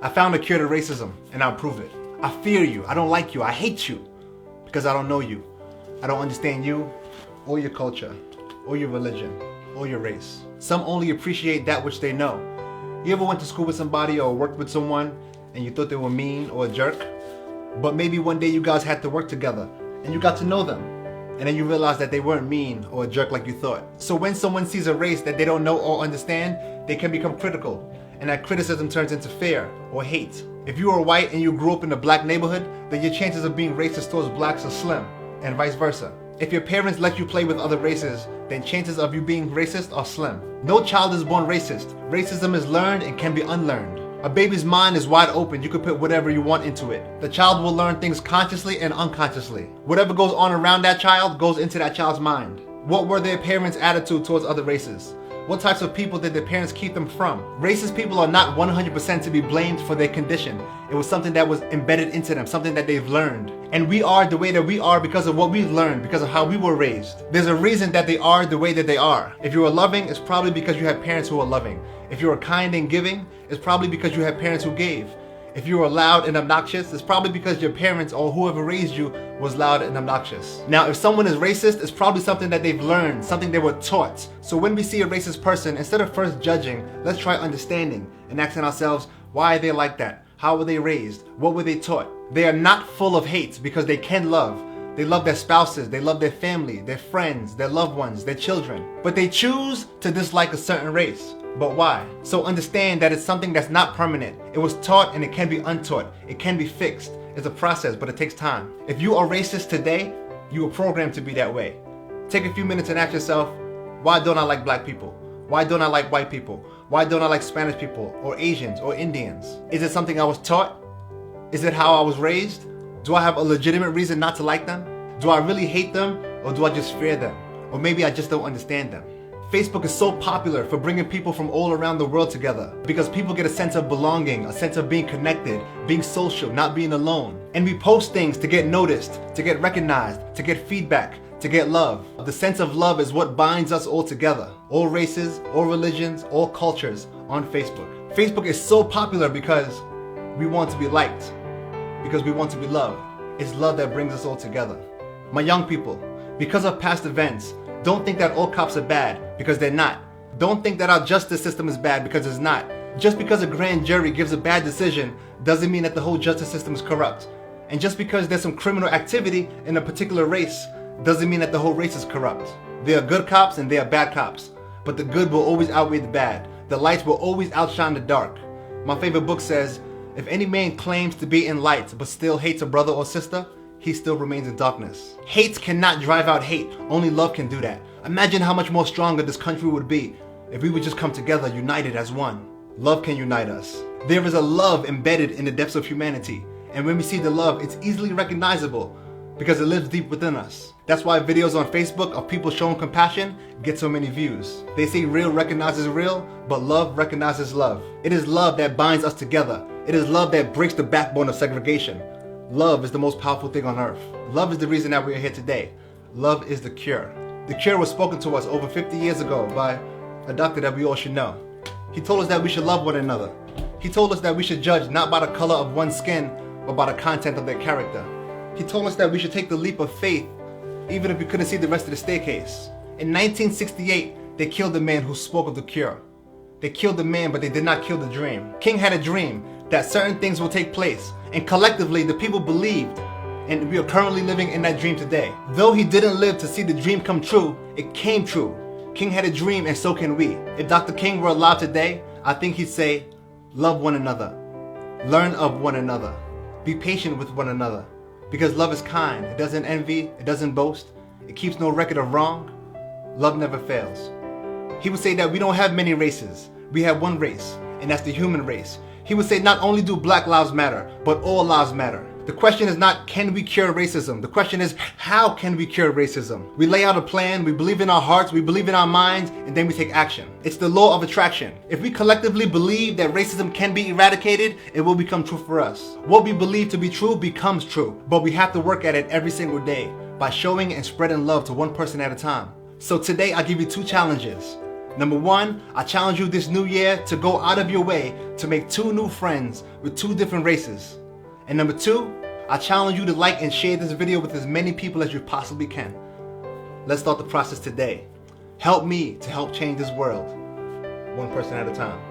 I found a cure to racism, and I'll prove it. I fear you, I don't like you, I hate you, because I don't know you. I don't understand you, or your culture, or your religion, or your race. Some only appreciate that which they know. You ever went to school with somebody or worked with someone, and you thought they were mean or a jerk? But maybe one day you guys had to work together, and you got to know them. And then you realize that they weren't mean or a jerk like you thought. So when someone sees a race that they don't know or understand, they can become critical. And that criticism turns into fear or hate. If you are white and you grew up in a black neighborhood, then your chances of being racist towards blacks are slim, and vice versa. If your parents let you play with other races, then chances of you being racist are slim. No child is born racist. Racism is learned and can be unlearned. A baby's mind is wide open. You can put whatever you want into it. The child will learn things consciously and unconsciously. Whatever goes on around that child goes into that child's mind. What were their parents' attitude towards other races? What types of people did their parents keep them from? Racist people are not 100% to be blamed for their condition. It was something that was embedded into them, something that they've learned. And we are the way that we are because of what we've learned, because of how we were raised. There's a reason that they are the way that they are. If you are loving, it's probably because you have parents who are loving. If you are kind and giving, it's probably because you have parents who gave. If you are loud and obnoxious, it's probably because your parents or whoever raised you was loud and obnoxious. Now, if someone is racist, it's probably something that they've learned, something they were taught. So when we see a racist person, instead of first judging, let's try understanding and asking ourselves, why are they like that? How were they raised? What were they taught? They are not full of hate because they can love. They love their spouses, they love their family, their friends, their loved ones, their children. But they choose to dislike a certain race. But why? So understand that it's something that's not permanent. It was taught and it can be untaught. It can be fixed. It's a process, but it takes time. If you are racist today, you were programmed to be that way. Take a few minutes and ask yourself, why don't I like black people? Why don't I like white people? Why don't I like Spanish people or Asians or Indians? Is it something I was taught? Is it how I was raised? Do I have a legitimate reason not to like them? Do I really hate them, or do I just fear them? Or maybe I just don't understand them. Facebook is so popular for bringing people from all around the world together because people get a sense of belonging, a sense of being connected, being social, not being alone. And we post things to get noticed, to get recognized, to get feedback, to get love. The sense of love is what binds us all together. All races, all religions, all cultures on Facebook. Facebook is so popular because we want to be liked, because we want to be loved. It's love that brings us all together. My young people, because of past events, don't think that all cops are bad, because they're not. Don't think that our justice system is bad, because it's not. Just because a grand jury gives a bad decision doesn't mean that the whole justice system is corrupt. And just because there's some criminal activity in a particular race doesn't mean that the whole race is corrupt. There are good cops and there are bad cops, but the good will always outweigh the bad. The light will always outshine the dark. My favorite book says, if any man claims to be in light but still hates a brother or sister, he still remains in darkness. Hate cannot drive out hate. Only love can do that. Imagine how much more stronger this country would be if we would just come together, united as one. Love can unite us. There is a love embedded in the depths of humanity. And when we see the love, it's easily recognizable because it lives deep within us. That's why videos on Facebook of people showing compassion get so many views. They say real recognizes real, but love recognizes love. It is love that binds us together. It is love that breaks the backbone of segregation. Love is the most powerful thing on earth. Love is the reason that we are here today. Love is the cure. The cure was spoken to us over 50 years ago by a doctor that we all should know. He told us that we should love one another. He told us that we should judge not by the color of one's skin, but by the content of their character. He told us that we should take the leap of faith, even if we couldn't see the rest of the staircase. In 1968, they killed the man who spoke of the cure. They killed the man, but they did not kill the dream. King had a dream that certain things will take place, and collectively the people believed, and we are currently living in that dream today. Though he didn't live to see the dream come true, it came true. King had a dream, and so can we. If Dr. King were alive today, I think he'd say, love one another, learn of one another, be patient with one another, because love is kind. It doesn't envy, it doesn't boast, it keeps no record of wrong. Love never fails. He would say that we don't have many races, we have one race, and that's the human race. He would say not only do Black lives matter, but all lives matter. The question is not, can we cure racism? The question is, how can we cure racism? We lay out a plan, we believe in our hearts, we believe in our minds, and then we take action. It's the law of attraction. If we collectively believe that racism can be eradicated, it will become true for us. What we believe to be true becomes true, but we have to work at it every single day by showing and spreading love to one person at a time. So today I give you two challenges. Number one, I challenge you this new year to go out of your way to make 2 new friends with 2 different races. And number 2, I challenge you to like and share this video with as many people as you possibly can. Let's start the process today. Help me to help change this world, one person at a time.